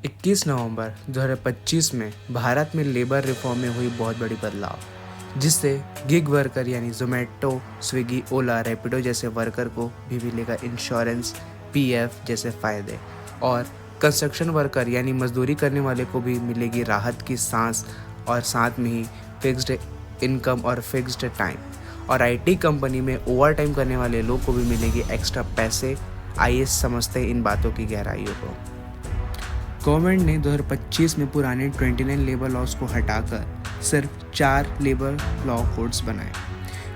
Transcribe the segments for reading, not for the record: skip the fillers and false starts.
21 नवंबर 2025 में भारत में labour reform में हुई बहुत बड़ी बदलाव, जिससे गिग वर्कर यानी जोमेटो, स्विगी, ओला, रैपिडो जैसे वर्कर को भी मिलेगा इंश्योरेंस, पीएफ जैसे फ़ायदे, और कंस्ट्रक्शन वर्कर यानी मजदूरी करने वाले को भी मिलेगी राहत की सांस, और साथ में ही फिक्स्ड इनकम और फिक्स्ड टाइम। और आईटी कंपनी में ओवर टाइम करने वाले लोग को भी मिलेगी एक्स्ट्रा पैसे। आइए समझते हैं इन बातों की गहराइयों को। गवर्नमेंट ने 2025 में पुराने 29 लेबर लॉज को हटाकर सिर्फ 4 लेबर लॉ कोड्स बनाए।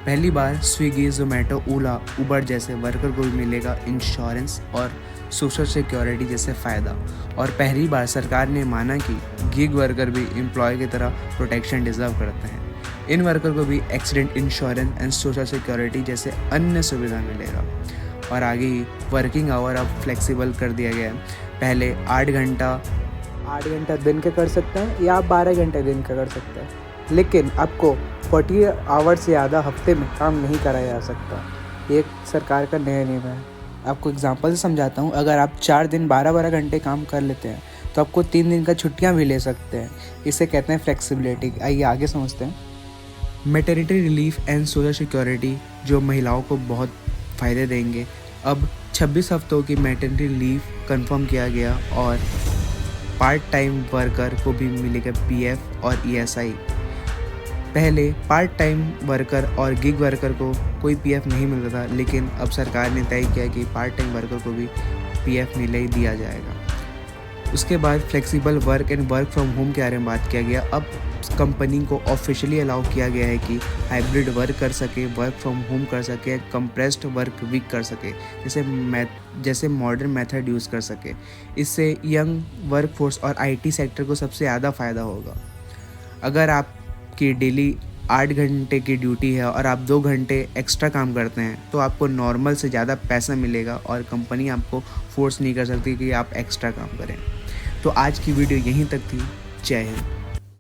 पहली बार स्विगी, जोमेटो, ओला, उबर जैसे वर्कर को भी मिलेगा इंश्योरेंस और सोशल सिक्योरिटी जैसे फ़ायदा। और पहली बार सरकार ने माना कि गिग वर्कर भी एम्प्लॉय की तरह प्रोटेक्शन डिज़र्व करते हैं। इन वर्कर को भी accident insurance and social security जैसे अन्य सुविधा मिलेगा। और आगे ही वर्किंग आवर अब फ्लेक्सिबल कर दिया गया है। पहले 8 घंटा दिन का कर सकते हैं या आप 12 घंटे दिन का कर सकते हैं, लेकिन आपको 40 आवर्स से ज़्यादा हफ्ते में काम नहीं कराया जा सकता। ये सरकार का नया नियम है। आपको एग्जांपल से समझाता हूँ। अगर आप 4 दिन 12-12 घंटे काम कर लेते हैं तो आपको 3 दिन का छुट्टियाँ भी ले सकते हैं। इसे कहते हैं फ्लेक्सिबिलिटी। आइए आगे समझते हैं। Maternity relief and social security जो महिलाओं को बहुत फ़ायदे देंगे। अब 26 हफ्तों की मैटरनिटी लीव कंफर्म किया गया, और पार्ट टाइम वर्कर को भी मिलेगा पीएफ और ईएसआई। पहले पार्ट टाइम वर्कर और गिग वर्कर को कोई पीएफ नहीं मिलता था, लेकिन अब सरकार ने तय किया कि पार्ट टाइम वर्कर को भी पीएफ दिया जाएगा। उसके बाद flexible work and work from home के बारे में बात किया गया। अब कंपनी को ऑफिशियली अलाउ किया गया है कि हाइब्रिड वर्क कर सके, वर्क फ्रॉम होम कर सके, कंप्रेस्ड वर्क वीक कर सके, जैसे मॉडर्न मेथड यूज़ कर सके। इससे यंग वर्कफोर्स और आईटी सेक्टर को सबसे ज़्यादा फ़ायदा होगा। अगर आपकी डेली 8 घंटे की ड्यूटी है और आप 2 घंटे एक्स्ट्रा काम करते हैं तो आपको नॉर्मल से ज़्यादा पैसा मिलेगा, और कंपनी आपको फोर्स नहीं कर सकती कि आप एक्स्ट्रा काम करें। तो आज की वीडियो यहीं तक थी। जय हिंद।